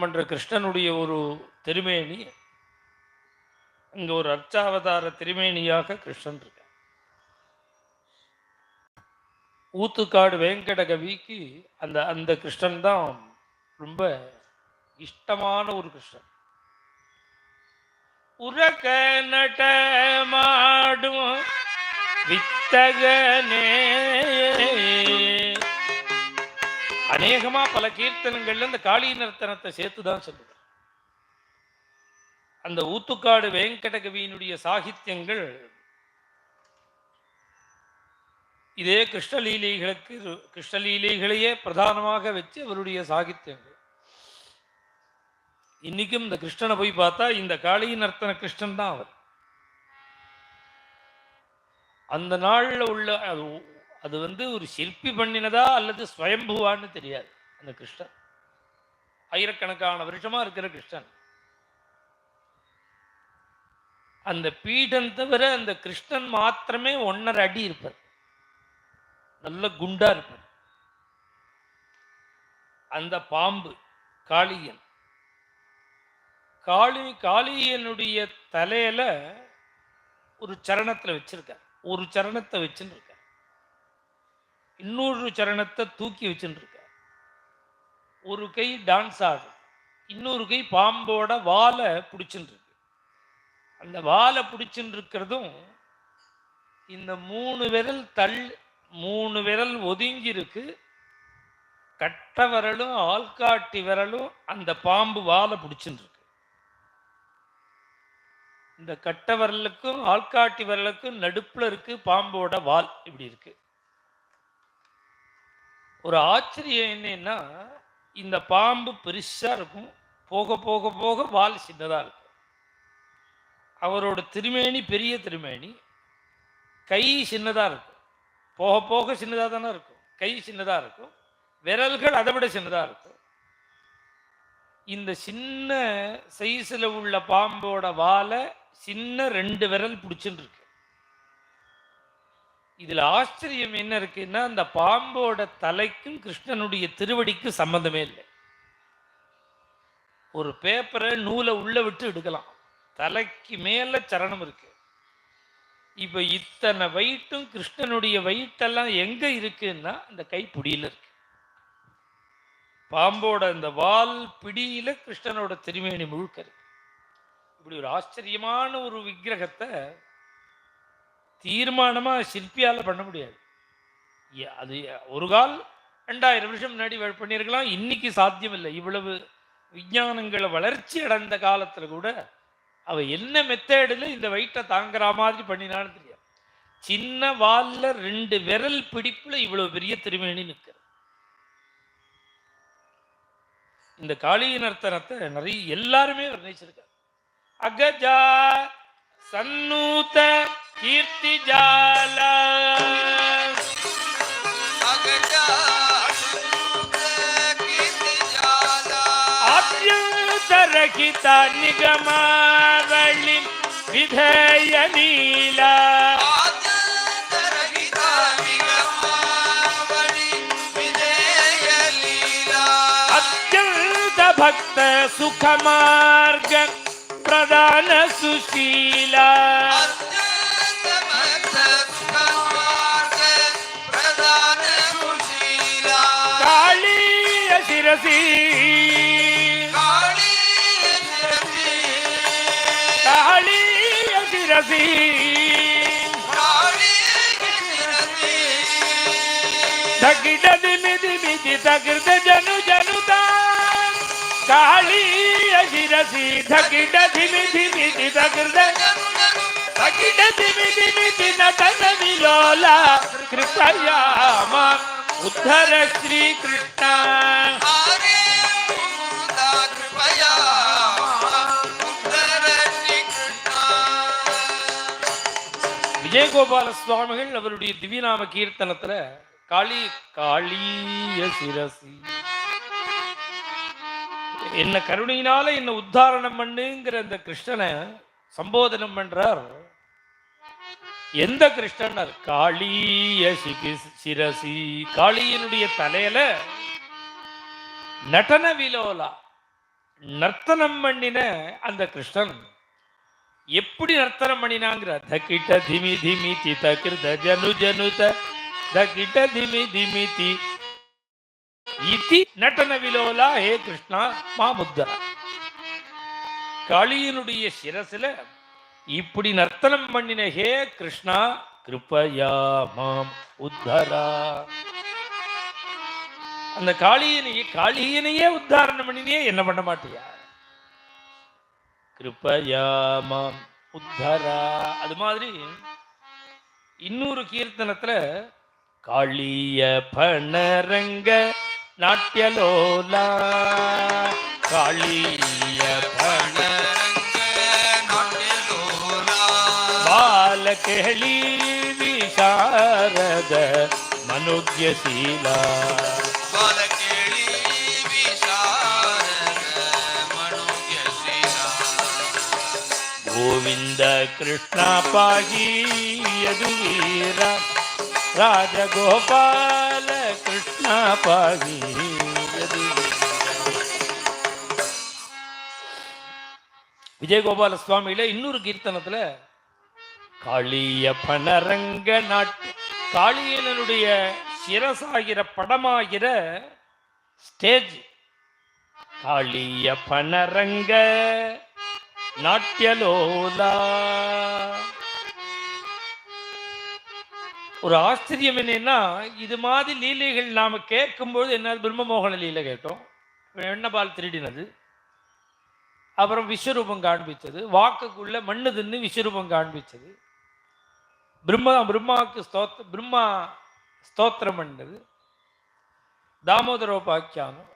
சம்ஹாரம் பண்ற கிருஷ்ணனுடைய ஒரு திருமேனி, அங்க ஒரு அர்ச்சாவதார திருமேனியாக கிருஷ்ணன் இருக்க. ஊத்துக்காடு வேங்கடகவிக்கு அந்த அந்த கிருஷ்ணன் தான் ரொம்ப இஷ்டமான ஒரு கிருஷ்ணன். உரக நடமாடும் வித்தகனே. அநேகமா பல கீர்த்தனங்கள்ல இந்த காளி நர்த்தனத்தை சேர்த்துதான் சொல்லுது. அந்த ஊத்துக்காடு வேங்கடகவியினுடைய சாகித்யங்கள் இதே கிருஷ்ணலீலைகளையே பிரதானமாக வச்சு அவருடைய சாகித்யங்கள். இன்னைக்கும் இந்த கிருஷ்ணனை போய் பார்த்தா இந்த காளி நர்த்தன கிருஷ்ணன் தான் அவர். அந்த நாள்ல உள்ள அது ஒரு சிற்பி பண்ணினதா அல்லது ஸ்வயம்புவான்னு தெரியாது. அந்த கிருஷ்ணன் ஆயிரக்கணக்கான வருஷமா இருக்கிற கிருஷ்ணன். அந்த பீடம் தவிர அந்த கிருஷ்ணன் மாத்திரமே 1.5 அடி இருப்பார். நல்ல குண்டா இருப்பார். அந்த பாம்பு காளியன், காளியனுடைய தலையில ஒரு சரணத்துல வச்சிருக்கார். ஒரு சரணத்தை வச்சுன்னு இருக்க, இன்னொரு சரணத்தை தூக்கி வச்சுட்டு இருக்க. ஒரு கை டான்ஸ் ஆடும், இன்னொரு கை பாம்போட வாலை பிடிச்சுட்டு இருக்கு. அந்த வாலை பிடிச்சுட்டு இருக்கிறதும் இந்த 3 விரல் ஒதுங்கி இருக்கு. கட்ட விரலும் ஆள்காட்டி விரலும் அந்த பாம்பு வாலை பிடிச்சுட்டு இருக்கு. இந்த கட்ட விரலுக்கும் ஆள்காட்டி விரலுக்கும் நடுப்புல இருக்கு பாம்போட வால். இப்படி இருக்கு. ஒரு ஆச்சரியம் என்னன்னா, இந்த பாம்பு பெருசா இருக்கும், போக போக போக வால் சின்னதா இருக்கும். அவரோட திருமேனி பெரிய திருமேனி, கை சின்னதா இருக்கும். போக போக சின்னதா தானே இருக்கும். கை சின்னதா இருக்கும், விரல்கள் அதை விட சின்னதா இருக்கும். இந்த சின்ன சைஸ்ல உள்ள பாம்போட வாலை சின்ன 2 விரல் பிடிச்சுட்டு இருக்கு. இதுல ஆச்சரியம் என்ன இருக்குன்னா, அந்த பாம்போட தலைக்கும் கிருஷ்ணனுடைய திருவடிக்கும் சம்பந்தமே இல்லை. ஒரு பேப்பரை நூலை உள்ள விட்டு எடுக்கலாம், தலைக்கு மேல சரணம் இருக்கு. இப்ப இத்தனை வயிட்டும் கிருஷ்ணனுடைய வயிற்றெல்லாம் எங்க இருக்குன்னா அந்த கைப்பிடியில இருக்கு. பாம்போட இந்த வால் பிடியில கிருஷ்ணனோட திருமேனி முழுக்க இருக்கு. இப்படி ஒரு ஆச்சரியமான ஒரு விக்கிரகத்தை தீர்மானமா சிற்பியால பண்ண முடியாது. அது ஒரு கால் 2000 வருஷம் முன்னாடி பண்ணியிருக்கலாம், இன்னைக்கு சாத்தியம் இல்லை. இவ்வளவு விஞ்ஞானங்களை வளர்ச்சி அடைந்த காலத்துல கூட அவ என்ன மெத்தேடுல இந்த வயிற்றை தாங்குற மாதிரி பண்ணினான்னு தெரியாது. சின்ன வால்ல 2 விரல் பிடிப்புல இவ்வளவு பெரிய திருமேனி நிற்கிற இந்த காளி நர்த்தனத்தை நிறைய எல்லாருமே வர்ணிச்சிருக்காங்க. அகஜா சன்னூத கீர்த்தி ஜால, அப்யுதரகித நிகமாவளி விதேய நீல, அத்யந்த பக்த சுகமார்க பிரதான சுஷீல, காளிய சிரசி, காளிய சிரசி, தகிட திமிதி மிதி தகிர்த ஜனு ஜனுதா, காளிய சிரசி தகிட திமி திமிதி தகிர்த, தகிட திமி திமிதி நதன விலோல, கிருஷ்ணயாம உத்தர ஸ்ரீ கிருஷ்ண, விஜயகோபால சுவாமிகள் அவருடைய திவ்யநாம கீர்த்தனத்துல காளிய சிரசி, என்ன கருணையினால என்ன உத்தாரணம் பண்ணுங்கிற அந்த கிருஷ்ணனை சம்போதனம் பண்றார். எந்த கிருஷ்ணன்? காளிய சிரசி, காளியனுடைய தலையில நடன விலோலா, நர்த்தனம் பண்ணின அந்த கிருஷ்ணன் எப்படி நர்த்தனம் பண்ணினாங்கிற தக்கிட்ட திமி திமி தி தகிருத ஜனு ஜனுத தக்கிட்ட திமி திமி தி இதி நடன விலோலா ஹே கிருஷ்ணா மாமுத்தரா. காளியனுடைய சிரசில இப்படி நர்த்தனம் பண்ணின ஹே கிருஷ்ணா கிருபயா மாம் உத்தரா. அந்த காளியனையே உத்தாரணம் பண்ணினே என்ன பண்ண மாட்டியா? கிருபயா மாம் உத்தரா. அது மாதிரி இன்னொரு கீர்த்தனத்துல காளிய பணரங்க நாட்டியலோலா காளிய பணரங்க நாட்டியலோலா பாலகேளி விசாரத மனுஜ்யசீலா பாலகேளி விசாரத மனுஜ்யசீலா கோவிந்த கிருஷ்ண பாகி யதுவீர ராஜகோபால கிருஷ்ண பாகி யதுவீர. விஜயகோபால சுவாமியில இன்னொரு கீர்த்தனத்துல காளிய பணரங்க நாட்டு காளியனுடைய சிரசாகிற படமாகிற ஸ்டேஜ் காளிய பணரங்க நாட்டியலோலா. ஒரு ஆச்சரியம் என்னன்னா, இது மாதிரி லீலைகள் நாம கேட்கும்போது என்ன, பிரம்மமோகன லீலை கேட்டோம், வெண்ணபால் திருடினது, அப்புறம் விஸ்வரூபம் காண்பிச்சது, வாக்குக்குள்ள மண்ணு தின்னு விஸ்வரூபம் காண்பிச்சது, பிரம்மாவுக்கு பிரம்மா ஸ்தோத்திரம் பண்ணது, தாமோதரோபாக்கியானம்,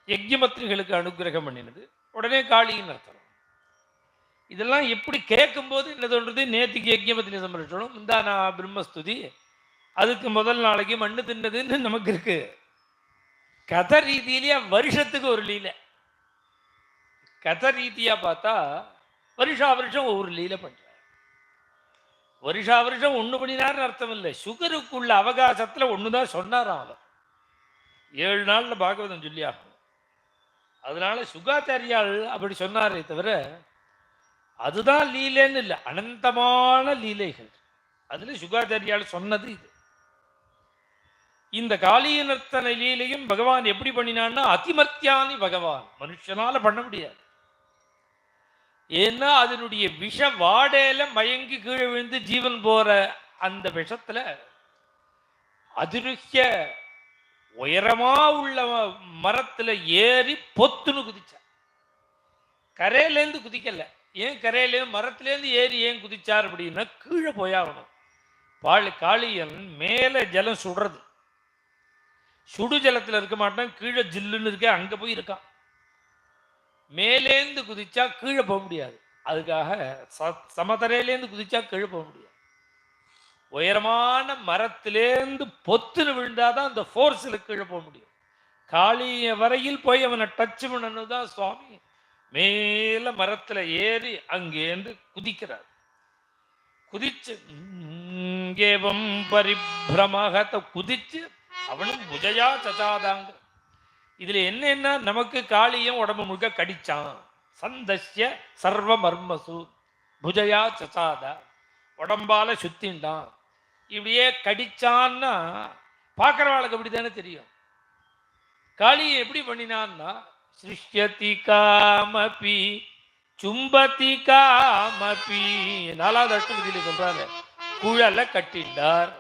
யஜ்ஞமத்ரிகளுக்கு அனுகிரகம் பண்ணினது, உடனே காளியின் அர்த்தம். இதெல்லாம் எப்படி கேட்கும்போது என்ன தோன்றது, நேற்றுக்கு யஜ்ஞமத்ரி சம்ரட்சணம், முந்தானா பிரம்மஸ்துதி, அதுக்கு முதல் நாளைக்கு மண்ணு தின்னதுன்னு நமக்கு இருக்கு. கதை ரீதியிலேயே வருஷத்துக்கு ஒரு லீலை. கதை ரீதியா பார்த்தா வருஷா வருஷம் ஒவ்வொரு லீலை பண்ற. வருஷா வருஷம் ஒண்ணு பண்ணினார்னு அர்த்தம் இல்லை, சுகருக்குள்ள அவகாசத்துல ஒண்ணுதான் சொன்னாராம் அவர். 7 நாள்ல பாகவதம் சொல்லி ஆகும். அதனால சுகாச்சாரியால் அப்படி சொன்னாரே தவிர அதுதான் லீலைன்னு இல்லை, அனந்தமான லீலைகள். அதுல சுகாச்சாரியால் சொன்னது இது. இந்த காளிய நர்த்தன லீலையும் பகவான் எப்படி பண்ணினான்னா அதிமர்த்தியானி பகவான், மனுஷனால பண்ண முடியாது. ஏன்னா அதனுடைய விஷ வாடையில மயங்கி கீழே விழுந்து ஜீவன் போற அந்த விஷத்துல அதிருஷ்ய உயரமா உள்ள மரத்துல ஏறி பொத்துன்னு குதிச்சார். கரையிலேருந்து குதிக்கல. ஏன் கரையிலேருந்து மரத்திலேருந்து ஏறி ஏன் குதிச்சார் அப்படின்னா, கீழே போயாகணும். காளியன் மேல ஜலம் சுடுறது, சுடு ஜலத்துல இருக்க மாட்டான், கீழே ஜில்லுன்னு இருக்க அங்க போய் இருக்கான். மேலேந்து குதிச்சா கீழே போக முடியாது, அதுக்காக சமதரையிலேருந்து குதிச்சா கீழே போக முடியாது. உயரமான மரத்திலேருந்து பொத்துன்னு விழுந்தாதான் அந்த ஃபோர்ஸில் கீழே போக முடியும். காளிய வரையில் போய் அவனை டச் பண்ணணும் தான் சுவாமி மேல மரத்துல ஏறி அங்கேருந்து குதிக்கிறார். குதிச்சு கேவம் பரிபிரமகத்தை குதிச்சு அவனும் புஜயா சதாதாங்க. இதுல என்னன்னா, நமக்கு காளியம் உடம்பு முழுக்க கடிச்சான், சந்தஸ்ய சர்வ மர்மசு புஜயா சசாதா, உடம்பால சுத்தின்டான். இப்படியே கடிச்சான்னா பார்க்கறவாளுக்கு அப்படித்தானே தெரியும். காளியை எப்படி பண்ணினான்னா, சிருஷ்யதி காமபி சும்பதி காமபி, 4வது அஷ்டபதியில சொல்றாரு, குழலை கட்டிண்டார்,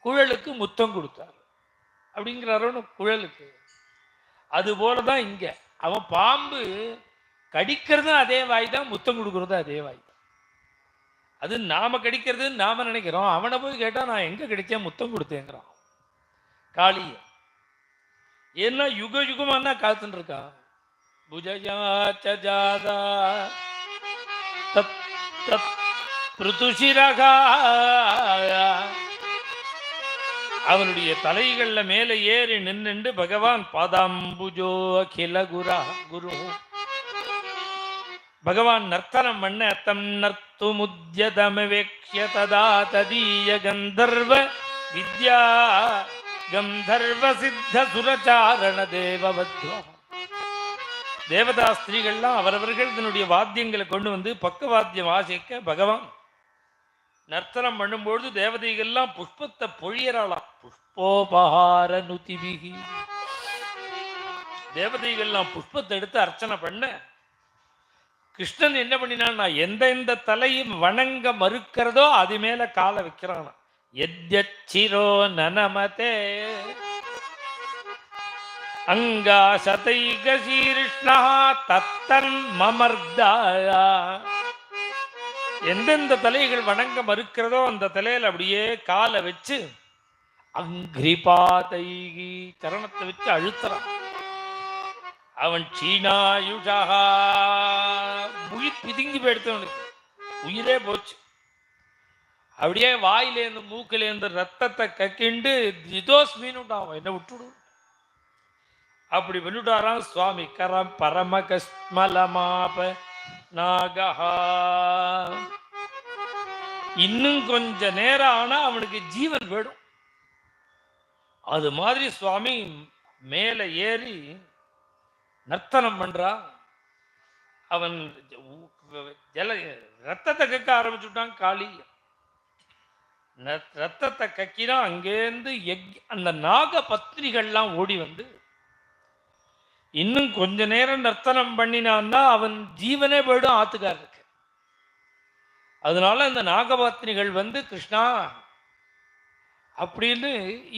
குழலுக்கு முத்தம் கொடுத்தார் அப்படிங்கிறாரு. குழலுக்கு அது போலதான் இங்க அவன் பாம்பு கடிக்கிறதும் அதே வாய் தான், முத்தம் கொடுக்கறதும் அதே வாய் தான். அது நாம கடிக்கிறது நாம நினைக்கிறோம், அவனை போய் கேட்டா நான் எங்க கிடைச்சேன் முத்தம் கொடுத்தேங்கிறான் காளிய. ஏன்னா யுக யுகமானா காத்துன்னு இருக்கான். புஜயாச்சஜாதா தத் தத் பிருதுஷிரகா, அவனுடைய தலைகள்ல மேல ஏறி நின்று பகவான் பாதாம்புஜோ அகில குரு பகவான் நர்த்தனம் பண்ண தம் நர்த்து முத்யதமவேக்ஷ்ய ததா ததீய கந்தர்வ வித்யா கந்தர்வ சித்த சுரச்சாரண தேவதா ஸ்திரீகள்லாம் அவரவர்கள் தன்னுடைய வாத்தியங்களை கொண்டு வந்து பக்கவாத்தியம் வாசிக்க பகவான் நர்த்தனம் பண்ணும்பொழுது தேவதைகள்லாம் புஷ்பத்தை பொழியறாளாம். புஷ்போபஹார நுதிபிகி, தேவதைகள்லாம் புஷ்பத்தை எடுத்து அர்ச்சனை பண்ண கிருஷ்ணன் என்ன பண்ணினான், எந்த தலையும் வணங்க மறுக்கிறதோ அது மேல காலை வைக்கிறான். எத்யச்சிரோ நனமதே அங்கா சதைக சீர்ஷ்ணா தத்தன் மமர்தாயா, எந்தெந்த தலைகள் வணங்க மறுக்கிறதோ அந்த தலையில அப்படியே காலை வச்சு அங்கிரிபாதைகி கரணத்தை வச்சு அழுத்துறான். அவன் சீனாயுஷா, உயிர் பிதுங்கி போயிடுத்தவனுக்கு, உயிரே போச்சு. அப்படியே வாயிலேருந்து மூக்கிலேருந்து ரத்தத்தை கக்கிண்டு ஜிதோஸ்மின்னுட்டான், அவன் என்ன விட்டுடு அப்படி பண்ணிட்டாராம் சுவாமி. கரம் பரமகஸ்மலமாப நாகஹா. இன்னும் கொஞ்ச நேரம் ஆனா அவனுக்கு ஜீவன் வேணும். அது மாதிரி சுவாமி மேல ஏறி நர்த்தனம் பண்றான். அவன் ரத்தத்தை கக்க ஆரம்பிச்சுட்டான். காளி ரத்தத்தை கக்கினா அங்கேருந்து அந்த நாக பத்னிகள்லாம் ஓடி வந்து இன்னும் கொஞ்ச நேரம் நர்த்தனம் பண்ணினான்னா அவன் ஜீவனே போயிடும் ஆத்துக்காரருக்கு. அதனால அந்த நாகபத்னிகள் வந்து கிருஷ்ணா அப்படின்னு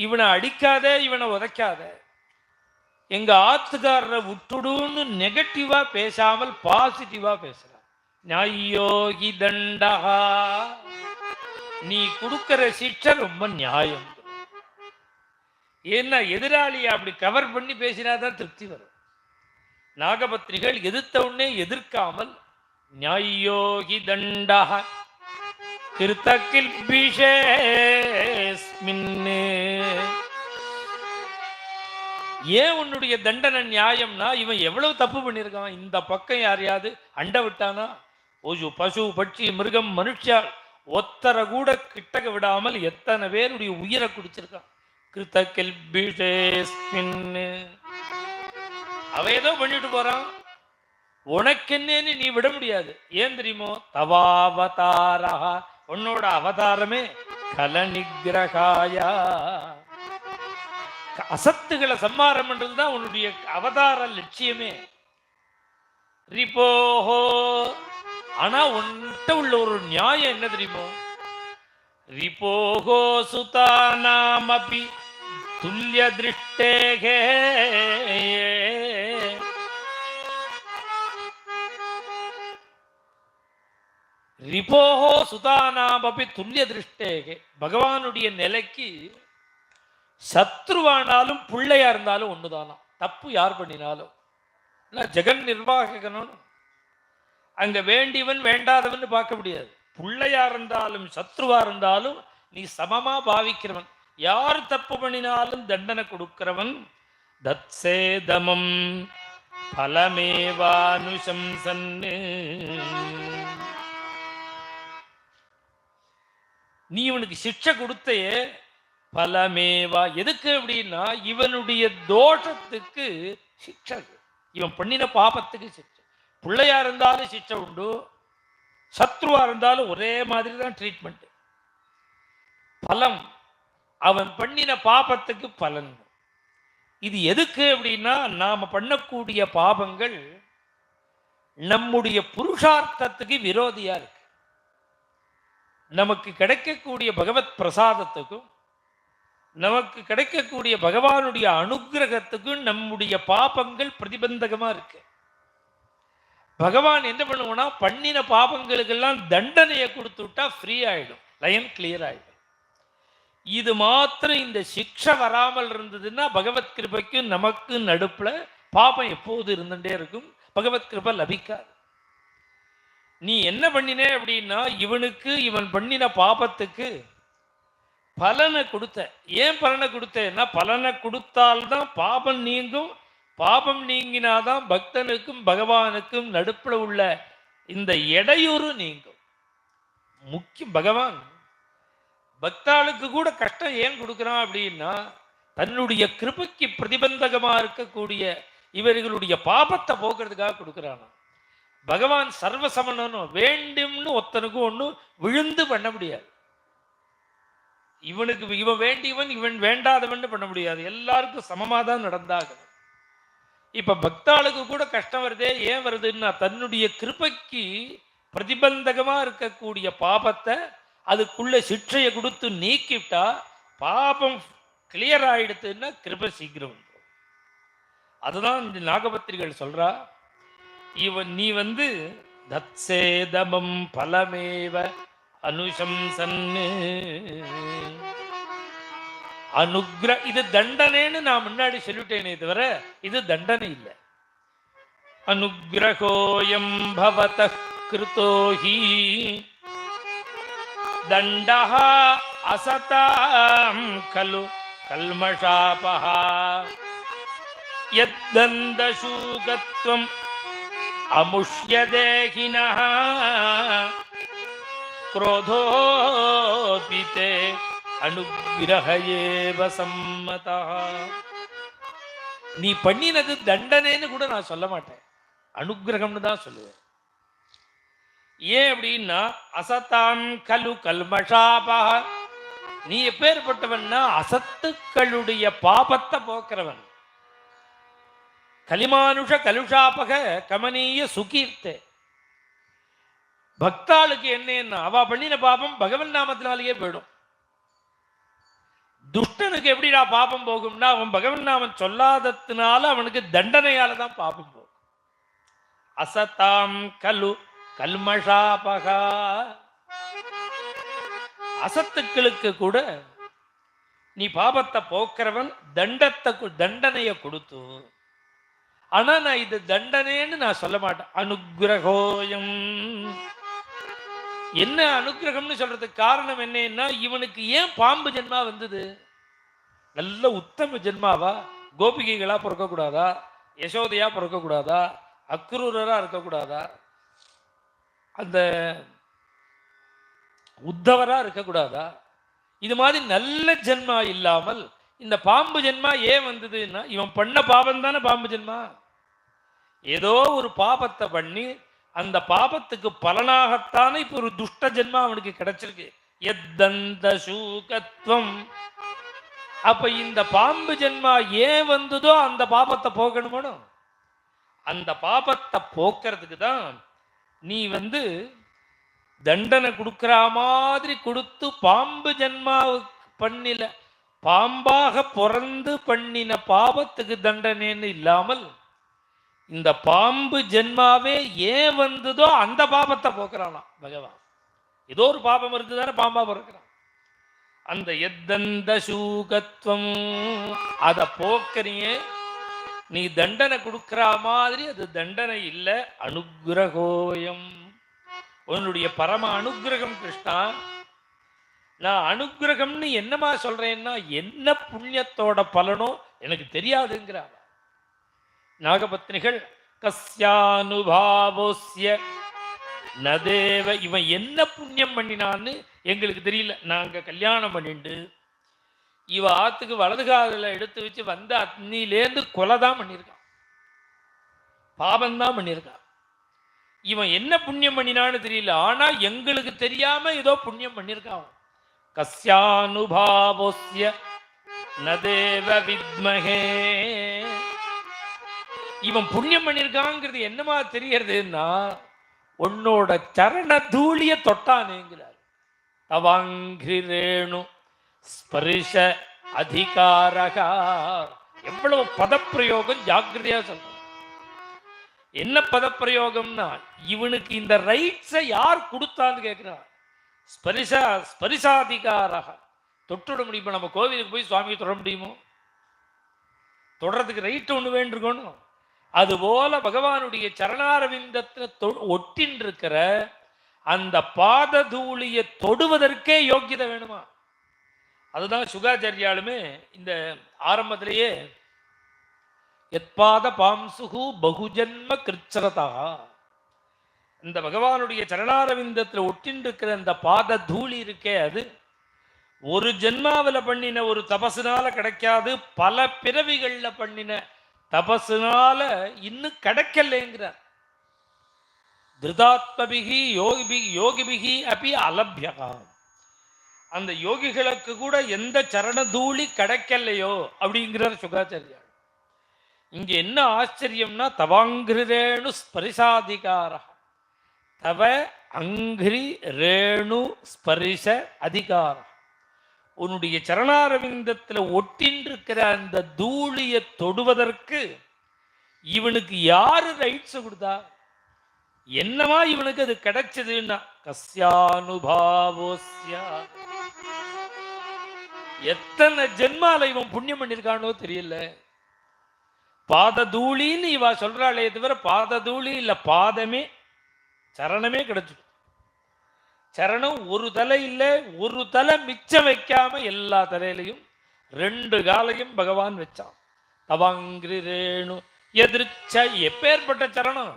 இவனை அடிக்காத, இவனை உதைக்காத, எங்க ஆத்துக்காரரை விட்டுடுன்னு நெகட்டிவா பேசாமல் பாசிட்டிவா பேசுறான். நியாயோகி தண்டா, நீ கொடுக்கிற சிக்ஷை ரொம்ப நியாயம். ஏன்னா எதிராளியை அப்படி கவர் பண்ணி பேசினாதான் திருப்தி வரும். நாகபத்னிகள் எதிர்த்த உடனே எதிர்க்காமல் நியாயோகி தண்டா கிருத்தகில் பிஷேஸ்மின், ஏன் உன்னுடைய தண்டனை நியாயம்னா இவன் எவ்வளவு தப்பு பண்ணியிருக்கான். இந்த பக்கம் யாரையாவது அண்ட விட்டானா, ஓஜு பசு பட்சி மிருகம் மனுஷால் ஒத்தரை கூட கிட்டக்க விடாமல் எத்தனை பேருடைய உயிரை குடிச்சிருக்கான். கிருத்தகில் பிஷேஸ்மின், அவ ஏதோ பண்ணிட்டு போறான், உனக்கென்னேன்னு நீ விட முடியாது. ஏன் தெரியுமோ, தவாவதாரா, உன்னோட அவதாரமே கல நிகிரகாயா, அசத்துகளை சம்மாரம் பண்றதுதான் உன்னுடைய அவதார லட்சியமே. ரிபோஹோ, ஆனா உன்கிட்ட உள்ள ஒரு நியாயம் என்ன தெரியுமோ, ரிபோஹோ சுதானாமபி துல்லிய திருஷ்டேகே, ரிபோஹோ சுதானாமபி துல்லிய திருஷ்டேகே, பகவானுடைய நிலைக்கு சத்ருவானாலும் பிள்ளையா இருந்தாலும் ஒண்ணுதானா. தப்பு யார் பண்ணினாலும் ஜெகன் நிர்வாகனும் அங்க வேண்டியவன் வேண்டாதவன் பார்க்க முடியாது. பிள்ளையா இருந்தாலும் சத்ருவா இருந்தாலும் நீ சமமா பாவிக்கிறவன். யார் தப்பு பண்ணினாலும் தண்டனை கொடுக்கிறவன். தத்சேதமம் பலமேவானுசம்சன், நீ இவனுக்கு சிக்ஷை கொடுத்தையே பலமேவா, எதுக்கு அப்படின்னா இவனுடைய தோஷத்துக்கு சிக்ஷை, இவன் பண்ணின பாபத்துக்கு சிக்ஷை. பிள்ளையா இருந்தாலும் சிக்ஷை உண்டு, சத்ருவா இருந்தாலும் ஒரே மாதிரி தான் ட்ரீட்மெண்ட். பலம், அவன் பண்ணின பாபத்துக்கு பலன். இது எதுக்கு அப்படின்னா நாம பண்ணக்கூடிய பாபங்கள் நம்முடைய புருஷார்த்தத்துக்கு விரோதியா இருக்கு. நமக்கு கிடைக்கக்கூடிய பகவத் பிரசாதத்துக்கும் நமக்கு கிடைக்கக்கூடிய பகவானுடைய அனுகிரகத்துக்கும் நம்முடைய பாபங்கள் பிரதிபந்தகமா இருக்கு. பகவான் என்ன பண்ணுவோம்னா பண்ணின பாபங்களுக்கெல்லாம் தண்டனையை கொடுத்து விட்டா ஃப்ரீ ஆயிடும், லைன் கிளியர் ஆயிடும். இது மாத்திரம் இந்த சிக்ஷை வராமல் இருந்ததுன்னா பகவத் கிருபைக்கு நமக்கு நடுப்புல பாபம் எப்போது இருந்துட்டே இருக்கும், பகவத் கிருபை லபிக்காது. நீ என்ன பண்ணினே அப்படின்னா இவனுக்கு இவன் பண்ணின பாபத்துக்கு பலனை கொடுத்த. ஏன் பலனை கொடுத்தேன்னா பலனை கொடுத்தால்தான் பாபம் நீங்கும், பாபம் நீங்கினாதான் பக்தனுக்கும் பகவானுக்கும் நடுப்புல உள்ள இந்த இடையூறு நீங்கும். முக்கியம் பகவான் பக்தாளுக்கு கூட கஷ்டம் ஏன் கொடுக்குறான் அப்படின்னா தன்னுடைய கிருபைக்கு பிரதிபந்தகமா இருக்கக்கூடிய இவர்களுடைய பாபத்தை போக்குறதுக்காக கொடுக்குறானா. பகவான் சர்வசமணனும் வேண்டும்னு ஒருத்தனுக்கும் ஒன்றும் விழுந்து பண்ண முடியாது. இவனுக்கு இவன் வேண்டியவன் இவன் வேண்டாதவன் பண்ண முடியாது. எல்லாருக்கும் சமமாக தான் நடந்தாகணும். இப்ப பக்தாளுக்கு கூட கஷ்டம் வருதே, ஏன் வருதுன்னா தன்னுடைய கிருபைக்கு பிரதிபந்தகமா இருக்கக்கூடிய பாபத்தை அதுக்குள்ள சிற்றையை கொடுத்து நீக்கிட்டா பாபம் கிளியர் ஆயிடுத்துன்னா கிருபை சீக்கிரம். அதுதான் இந்த நாகபத்திரிகள் சொல்றா, இவன் நீ தத்சேதமம் பலமேவ அனுசம்சன்னு இது தண்டனைன்னு நான் முன்னாடி சொல்லிட்டேனே தவிர இது தண்டனை இல்லை. அனுகிரகோயம் பவதः கிருதோஹி தண்டஹ அசதாம் கலு கல்மஷாபஹ யத்தந்தசூகத்வம் அமுஷ்யதேஹினஹ க்ரோதோபிதே அனுகிரஹயேவ சம்மதஹ. நீ பண்ணினது தண்டனைன்னு கூட நான் சொல்ல மாட்டேன், அனுகிரகம்னு தான் சொல்லுவேன். ஏன் அப்படின்னா அசதாம் கலு கல்மஷாபஹ, நீ எப்பேற்பட்டவன்னா அசத்துக்களுடைய பாபத்தை போக்குறவன். கலிமானுஷ கலுஷாபக கமனீய சுகீர்த்தே. பக்தாளுக்கு என்னன்னா அவ பண்ணின பாபம் பகவன் நாமத்தினாலேயே போயிடும். துஷ்டனுக்கு எப்படிடா பாபம் போகும்னா அவன் பகவன் நாமம் சொல்லாததுனால அவனுக்கு தண்டனையால தான் பாபம் போகும். அசதாம் கலு கல்மஷாபகா, அசத்துக்களுக்கு கூட நீ பாபத்தை போக்குறவன், தண்டனையை கொடுத்து. ஆனா நான் இது தண்டனைன்னு நான் சொல்ல மாட்டேன். அனுகிரகோயம், என்ன அனுகிரகம்னு சொல்றதுக்கு காரணம் என்னன்னா இவனுக்கு ஏன் பாம்பு ஜென்மா வந்தது? நல்ல உத்தம ஜென்மாவா, கோபிகைகளா பிறக்கக்கூடாதா, யசோதையா பிறக்கக்கூடாதா, அக்ரூரரா இருக்கக்கூடாதா, அந்த உத்தவரா இருக்கக்கூடாதா? இது மாதிரி நல்ல ஜென்மா இல்லாமல் இந்த பாம்பு ஜென்மா ஏன் வந்ததுன்னா இவன் பண்ண பாபம் தானே பாம்பு ஜென்மா. ஏதோ ஒரு பாபத்தை பண்ணி அந்த பாபத்துக்கு பலனாகத்தானே இப்ப ஒரு துஷ்ட ஜென்மா அவனுக்கு கிடைச்சிருக்கு. எத்தந்த சூகத்வம். அப்ப இந்த பாம்பு ஜென்மா ஏன் வந்ததோ அந்த பாபத்தை போக்கணுமோ, அந்த பாபத்தை போக்குறதுக்கு தான் நீ தண்டனை கொடுக்கிற மாதிரி கொடுத்து பாம்பு ஜென்மாவுக்கு பண்ணில, பாம்பாக பிறந்து பண்ணின பாபத்துக்கு தண்டனைன்னு இல்லாமல் இந்த பாம்பு ஜென்மாவே ஏன் வந்ததோ அந்த பாபத்தை போக்குறானா பகவான். ஏதோ ஒரு பாபம் இருந்துதானே பாம்பா பிறக்கிறான். அந்த எத்தந்த சூகத்துவம் அதை போக்கறியே நீ தண்டனை கொடுக்கிற மாதிரி அது தண்டனை இல்லை, அனுகிரகோயம். உன்னுடைய பரம அனுகிரகம் கிருஷ்ணா. நான் அனுகிரகம்னு என்னமா சொல்றேன்னா என்ன புண்ணியத்தோட பலனோ எனக்கு தெரியாதுங்கிறார் நாகபத்னிகள். கஸ்யானுபாவோஸ்ய நதேவ, இவன் என்ன புண்ணியம் பண்ணினான்னு எங்களுக்கு தெரியல. நாங்க கல்யாணம் பண்ணிட்டு இவ ஆத்துக்கு வலது காதில் எடுத்து வச்சு வந்த அன்னிலேருந்து கொலை தான் பண்ணியிருக்கான், பாபந்தான் பண்ணியிருக்கான். இவன் என்ன புண்ணியம் பண்ணினான்னு தெரியல, ஆனா எங்களுக்கு தெரியாம ஏதோ புண்ணியம் பண்ணியிருக்கான். கஸ்யானுபாவோஸ்ய நதேவ வித்மஹே, இவன் புண்ணியம் பண்ணியிருக்காங்கிறது என்னமா தெரியறதுன்னா உன்னோட சரண தூளிய தொட்டானேங்கிறார். தவாங்கிரேணு ஸ்பரிஷ அதிகாரகா. எவ்வளவு பதப்பிரயோகம் ஜாக்கிரதையா சொல்ற. என்ன பதப்பிரயோகம்னா இவனுக்கு இந்த ரைட்ஸை யார் கொடுத்தான்னு கேட்கிறான். ஸ்பரிசாதிகாரக, தொட்டுட முடியுமா? நம்ம கோவிலுக்கு போய் சுவாமியை தொட முடியுமோ? தொடறதுக்கு ரைட் ஒண்ணு வேண்டிருக்கணும். அதுபோல பகவானுடைய சரணாரவிந்தத்தில் ஒட்டின் இருக்கிற அந்த பாததூளியை தொடுவதற்கே யோக்கியதை வேணுமா? அதுதான் சுகாச்சாரியாலுமே இந்த ஆரம்பத்திலேயே எத்பாத பாம்சுகு பகுஜன்ம கிருச்சரதா, இந்த பகவானுடைய சரணாரவிந்தத்தில் ஒட்டின் இருக்கிற அந்த பாத தூளி இருக்கே, அது ஒரு ஜென்மாவில் பண்ணின ஒரு தபசுனால கிடைக்காது, பல பிறவிகள்ல பண்ணின தபசுனால இன்னும் கிடைக்கலைங்கிறார். திருதாத்மபிகி யோகிபிகி அப்படி அலபியகா. அந்த யோகிகளுக்கு கூட எந்த சரண தூளி கிடைக்கலையோ அப்படிங்கிறார் சுகாச்சாரியார். இங்க என்ன ஆச்சரியம்னா தவாங்கிரி ரேணு ஸ்பரிசாதிகார, தவ அங்கிரி ரேணு ஸ்பரிச அதிகார. உன்னுடைய சரணாரவிந்தத்தில் ஒட்டின்றிருக்கிற அந்த தூளியை தொடுவதற்கு இவனுக்கு யாரு ரைட்ஸ் கொடுத்தா? என்னவா இவனுக்கு அது கிடைச்சதுன்னா கஸ்யானுபாவோஸ்யா. எத்தனை ஜென்மால இவன் புண்ணியம் பண்ணிருக்கானோ தெரியல. பாததூளின்னு இவா சொல்றாளே தவிர பாததூளி இல்ல, பாதமே சரணமே கிடைச்சிடும். சரணம் ஒரு தலை இல்ல, ஒரு தலை மிச்சம் வைக்காம எல்லா தலையிலையும் 2 காலையும் பகவான் வச்சான். தவாங்கிரி ரேணு எதிர்ச்ச. எப்பேற்பட்ட சரணம்!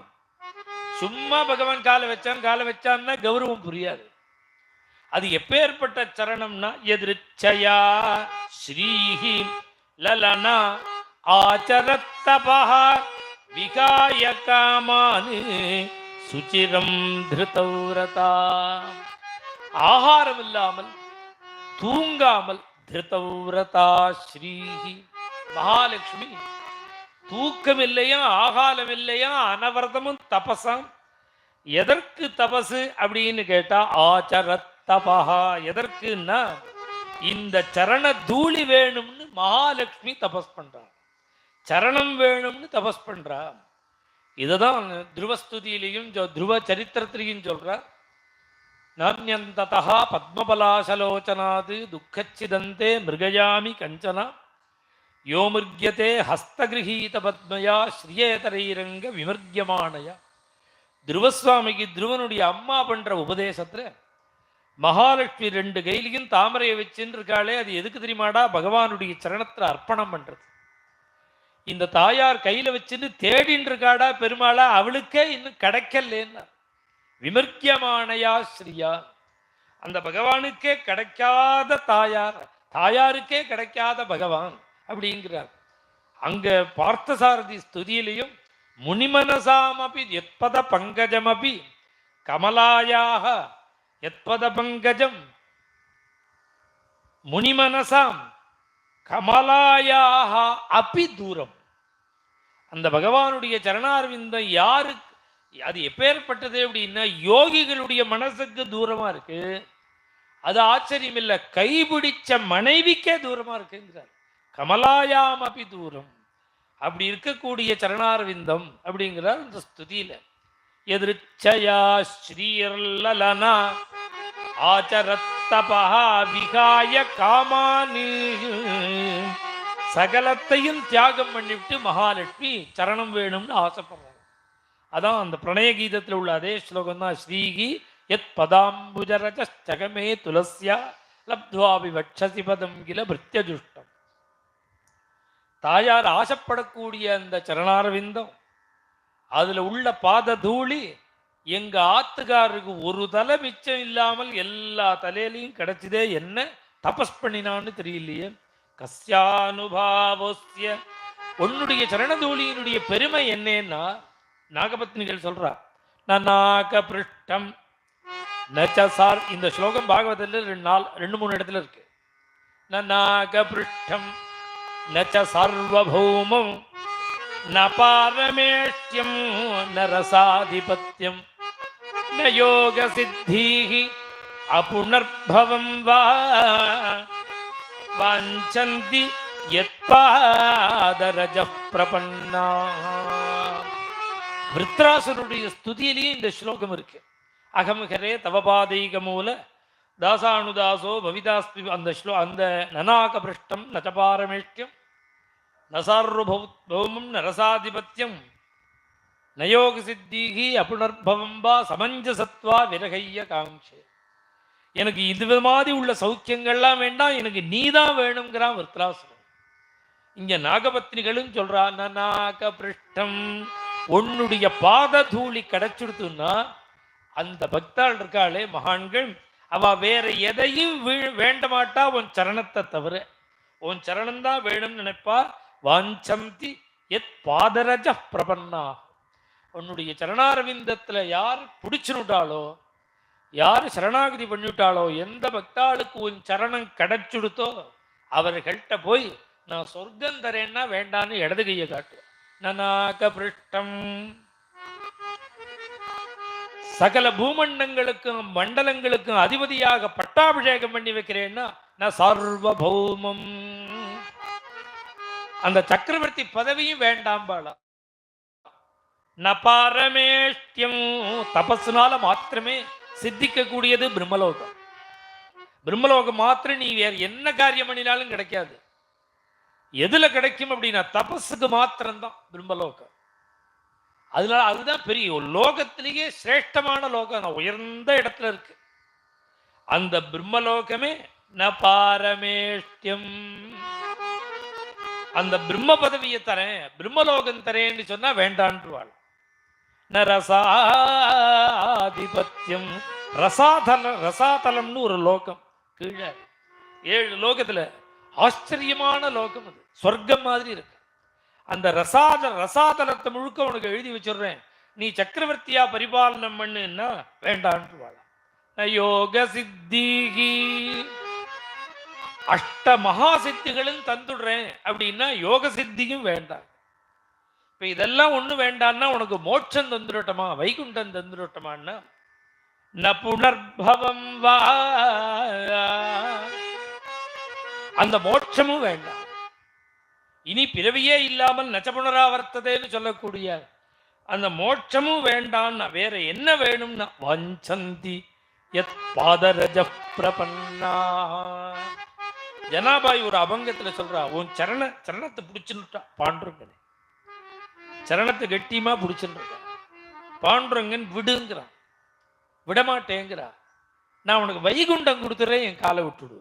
சும்மா பகவான் காலை வச்சான்னா கௌரவம் புரியாது. அது எப்பேற்பட்ட சரணம்னா எதிர்ச்சயா ஸ்ரீஹி லலனா ஆச்சரத்தபஹ விகாய காமானி சுச்சிரம் திருதௌரதா. ஆகாரம் இல்லாமல் தூங்காமல் திருதௌரதா ஸ்ரீஹி மகாலட்சுமி. தூக்கம் இல்லையா, ஆகாலம் இல்லையா, அனவரதமும் தபசாம். எதற்கு தபசு அப்படின்னு கேட்டா ஆச்சரத்தபஹா. எதற்குன்னா இந்த சரண தூளி வேணும்னு மகாலட்சுமி தபஸ் பண்றான். சரணம் வேணும்னு தபஸ் பண்றான். இதுதான் துருவஸ்துதியிலையும் துருவ சரித்திரத்திலையும் சொல்றார். நான்யந்ததா பத்மபலாசலோச்சனாது துக்கச்சிதந்தே மிருகயாமி கஞ்சனா யோ மிருக்யதே ஹஸ்தகிரகீத பத்மயா ஸ்ரீயேதரைரங்க விமர்கியமானயா. துருவசுவாமிக்கு துருவனுடைய அம்மா பண்ற உபதேசத்துல மகாலட்சுமி 2 கையிலையும் தாமரையை வச்சுன்னு இருக்காளே, அது எதுக்கு தெரியுமாடா? பகவானுடைய சரணத்துல அர்ப்பணம் பண்றது. இந்த தாயார் கையில வச்சுன்னு தேடின்னு இருக்காடா பெருமாளா, அவளுக்கே இன்னும் கிடைக்கலன்னா விமர்க்கியமானயா ஸ்ரீயா. அந்த பகவானுக்கே கிடைக்காத தாயார், தாயாருக்கே கிடைக்காத பகவான் அப்படிங்கிறார். அங்க பார்த்தசாரதி ஸ்துதியிலையும் முனிமனசாமபி யத்பத பங்கஜமபி கமலாயாக யத்பத பங்கஜம் முனிமனசாம் கமலாயாக அப்பி தூரம். அந்த பகவானுடைய சரணார்விந்தம் யாருக்கு, அது எப்பேற்பட்டது அப்படின்னா யோகிகளுடைய மனசுக்கு தூரமா இருக்கு. அது ஆச்சரியம் இல்லை, கைபிடிச்ச மனைவிக்கே தூரமா இருக்குங்கிறார். கமலாயாம் அப்படி தூரம். அப்படி இருக்கக்கூடிய சரணார்விந்தம் அப்படிங்கிறார் இந்த ஸ்துதியில. எதிர்ச்சயா ஸ்ரீர்லலனா ஆச்சரத்தபஹா விகாய காமானி. சகலத்தையும் தியாகம் பண்ணிவிட்டு மகாலட்சுமி சரணம் வேணும்னு ஆசைப்படுறாங்க. அதான் அந்த பிரணய கீதத்தில் உள்ள அதே ஸ்லோகம் தான். ஸ்ரீகி யத் பதாம்புஜரஜ ஜகமே துளசியா லப்த்வாபி வட்சசி பதம் கில பிருத்யஜுஷ்டம். தாயார் ஆசைப்படக்கூடிய அந்த சரணாரவிந்தம், அதுல உள்ள பாத தூளி எங்க ஆத்துக்காரருக்கு ஒரு தலை மிச்சம் இல்லாமல் எல்லா தலையிலையும் கிடைச்சதே. என்ன தபஸ் பண்ணினான்னு தெரியலையே. கஸ்யானுபாவோஸ்ய. உன்னுடைய சரணதூளியினுடைய பெருமை என்னன்னா நாகபத்னிகள் சொல்றா. நாக பிருஷ்டம் நச்சார். இந்த ஸ்லோகம் பாகவதத்தில் 2-3 இடத்துல இருக்கு. நாக பிருஷ்டம் நச்ச சர்வபௌமம் ந பாரமேஷ்யம் ந ரசாதிபத்யம் ந யோக சித்தீஹி அபுனர்பவம் வா வாஞ்சந்தி யத்பாதரஜ பிரபன்னா. விருத்ராசுரனுடைய ஸ்துதியிலேயே இந்த ஸ்லோகம் இருக்கு. அகம்ஹரே தவபாதைக மூல தாசானுதாசோ பவிதாஸ்மி. அந்த நநாக பிருஷ்டம் நச்சபாரமேஷ்யம் நசார்வபௌமம் நரசாதிபத்தியம் நயோக சித்தீகி அபுனர்பவம் வா சமஞ்சசத்வா விரகைய காங்ஷே. எனக்கு இது மாதிரி உள்ள சௌக்கியங்கள்லாம் வேண்டாம், எனக்கு நீதான் வேணுங்கிறான் விருத்ராசுரன். இங்க நாகபத்னிகளும் சொல்றா. நநாக பிருஷ்டம். உன்னுடைய பாத தூளி கிடைச்சிடுத்துன்னா அந்த பக்தாள் இருக்காளே மகான்கள், அவ வேற எதையும் வேண்ட மாட்டா உன் சரணத்தை தவிர. உன் சரணம் தான் வேணும்னு நினைப்பா. வாஞ்சந்தி எத் பாதரஜ பிரபன்னா, உன்னுடைய சரணாரவிந்தத்துல யார் பிடிச்சுட்டாலோ, யார் சரணாகதி பண்ணிவிட்டாலோ, எந்த பக்தாளுக்கு உன் சரணம் கிடைச்சுடுத்தோ அவர்கள்ட்ட போய் நான் சொர்க்கம் தரேன்னா வேண்டான்னு இடது கையை காட்டு. நனாக பிருஷ்டம், சகல பூமண்டங்களுக்கும் மண்டலங்களுக்கும் அதிபதியாக பட்டாபிஷேகம் பண்ணி வைக்கிறேன்னா நான் சார்வபௌமம், அந்த சக்கரவர்த்தி பதவியும் வேண்டாம் பாளா. ந பாரமேஷ்டியம், தபஸ்னால மாத்திரமே சித்திக்க கூடியது பிரம்மலோகம். பிரம்மலோகம் மாத்திரம் நீ வேற என்ன காரியம் பண்ணினாலும் கிடைக்காது. எதுல கிடைக்கும் அப்படின்னா தபஸுக்கு மாத்திரம்தான் பிரம்மலோகம். அதனால அதுதான் பெரிய லோகத்திலேயே சிரேஷ்டமான லோகம், உயர்ந்த இடத்துல இருக்கு அந்த பிரம்மலோகமே. ந பாரமேஷ்டியம், அந்த பிரம்ம பதவியை தரேன் பிரம்மலோகம் தரேன்னு சொன்னா வேண்டான்றுவாள். ந ரசாதிபத்தியம், ரசாதலம்னு ஒரு லோகம் கீழே 7 லோகத்துல ஆச்சரியமான லோகம், அது சொர்க்கம் மாதிரி இருக்கு. அந்த ரசாதலத்தை முழுக்க உனக்கு எழுதி வச்சிடுறேன், நீ சக்கரவர்த்தியா பரிபாலனம் பண்ணுன்னா வேண்டான்றுவாள். யோக சித்திகி, அஷ்ட மகா சித்திகளும் தந்துடுறேன் அப்படின்னா யோக சித்தியும் வேண்டாம். இப்ப இதெல்லாம் ஒண்ணு வேண்டான்னா உனக்கு மோட்சம் தந்துடட்டமா, வைகுண்டம் தந்துடட்டமான்னா ந புனர்பவம் வா, அந்த மோட்சமும் வேண்டாம். இனி பிறவியே இல்லாமல் நச்ச புனராவர்த்ததேன்னு சொல்லக்கூடிய அந்த மோட்சமும் வேண்டான்னா வேற என்ன வேணும்னா வஞ்சந்தி யத் பாதரஜ பிரபன்னா. ஜனாபாய் ஒரு அபங்கத்துல சொல்றா, உன் சரணத்தை பிடிச்சுட்டா பாண்டுரங்கன், சரணத்தை கட்டியமா பிடிச்சுருக்க பாண்டுரங்கன் விடுங்கிறான், விடமாட்டேங்கிறா. நான் உனக்கு வைகுண்டம் கொடுத்துறேன், என் காலை விட்டுடு,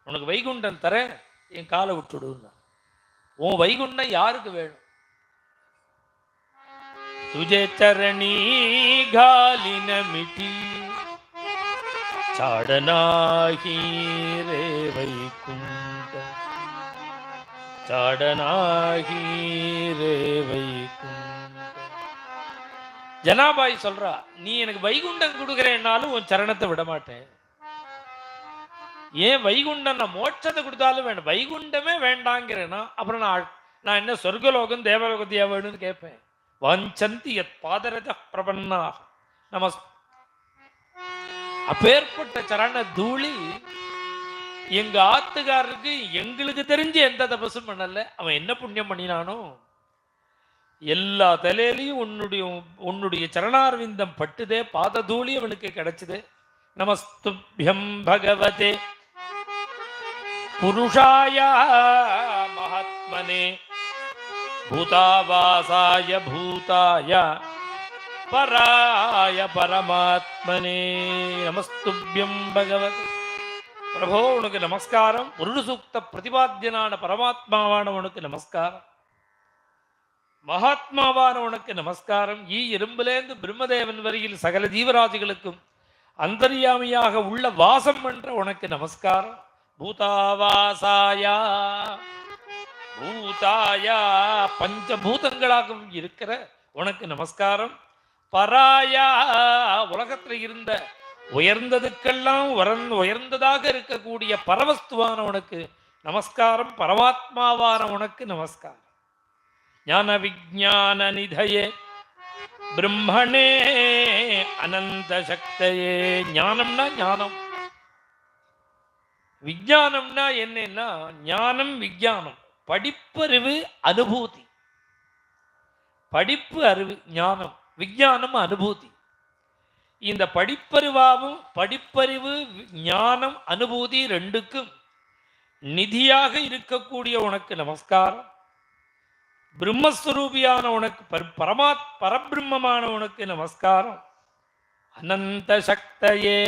உனக்கு வைகுண்டம் தரேன், என் காலை விட்டுடுன்னா. உன் வைகுண்டம் யாருக்கு வேணும்? துஜே சரணி காலின மிட்டி சாடனாகி ரே வைகுண்ட, சாடனாகி ரே வைகுண்ட. ஜனாபாய் சொல்றா, நீ எனக்கு வைகுண்டம் கொடுக்கிறேன்னாலும் உன் சரணத்தை விட மாட்டேன். ஏன் வைகுண்டம், நான் மோட்சத்தை கொடுத்தாலும் வேண்டாம், வைகுண்டமே வேண்டாங்கிறேன்னா அப்புறம் நான் என்ன சொர்க்கலோகம் தேவலோகத்தையா வேணும்னு கேட்பேன். வஞ்சந்தி யத் பாதரஜ பிரபன்னா நம. அப்பேற்பட்ட சரண தூளி எங்க ஆத்துக்காரருக்கு எங்களுக்கு தெரிஞ்சு எந்த தபசும் பண்ணல. அவன் என்ன புண்ணியம் பண்ணினானோ எல்லா தலையிலையும் உன்னுடைய சரணார்விந்தம் பட்டுதே, பாத தூளி அவனுக்கு கிடைச்சது. நமஸ்துப்யம் பகவதே புருஷாய மகாத்மனே பூதாவாசாய பூதாய பராய பரமாத்மனே. நமஸ்துப்யம் பகவத். பிரபோ உனக்கு நமஸ்காரம். புருஷ சூக்த பிரதிபாத்தியனான பரமாத்மாவான உனக்கு நமஸ்காரம், மகாத்மாவான உனக்கு நமஸ்காரம். எறும்பிலேந்து பிரம்மதேவன் வரையில் சகல ஜீவராசிகளுக்கும் அந்தர்யாமியாக உள்ள வாசம் என்ற உனக்கு நமஸ்காரம். பூதாவாசாயா, பூதாயா பஞ்சபூதங்களாகவும் இருக்கிற உனக்கு நமஸ்காரம். பராயா உலகத்தில் இருந்த உயர்ந்ததுக்கெல்லாம் உயர்ந்ததாக இருக்கக்கூடிய பரவஸ்துவான உனக்கு நமஸ்காரம். பரமாத்மாவான உனக்கு நமஸ்காரம். ஞான விஞ்ஞான நிதயே பிரம்மணே அனந்த சக்தயே. ஞானம்னா ஞானம், விஞ்ஞானம்னா என்னன்னா ஞானம் விஞ்ஞானம், படிப்பறிவு அனுபூதி. படிப்பு அறிவு ஞானம், விஞ்ஞானம் அனுபூதி. இந்த படிப்பறிவு ஞானம் அனுபூதி ரெண்டுக்கும் நிதியாக இருக்கக்கூடிய உனக்கு நமஸ்காரம். பிரம்மஸ்வரூபியான உனக்கு பரபிரம்மமான உனக்கு நமஸ்காரம். அனந்த சக்தையே.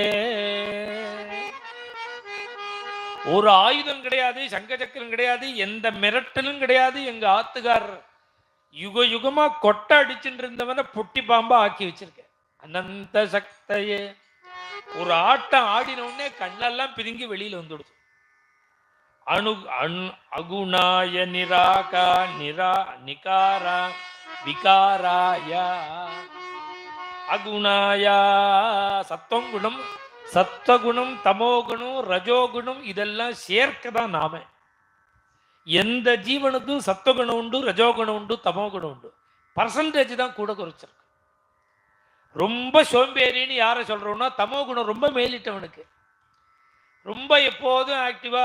ஒரு ஆயுதம் கிடையாது, சங்க சக்கரம் கிடையாது, எந்த மிரட்டலும் கிடையாது. எங்க ஆத்துக்காரர் யுக யுகமா கொட்டை அடிச்சுட்டு இருந்தவன பொட்டி பாம்பா ஆக்கி வச்சிருக்க. அனந்த சக்தையே. ஒரு ஆட்டம் ஆடின உடனே கண்ணெல்லாம் பிதுங்கி வெளியில வந்துடுது. அகுணாய நிராகா நிகாரா விகாராய. அகுணாயா சத்துவம் குணம், சத்வகுணம், தமோகுணம், ரஜோகுணம் இதெல்லாம் சேர்க்க தான் நாம. எந்த ஜீவனுக்கும் சத்துவகுணம் உண்டு, ரஜோகுணம் உண்டு, தமோகுணம் உண்டு. பர்சன்டேஜ் தான் கூட குறைச்சிருக்கு. ரொம்ப சோம்பேறின்னு யாரை சொல்றோம்னா தமோகுணம் ரொம்ப மேலிட்டவனுக்கு. ரொம்ப எப்போதும் ஆக்டிவா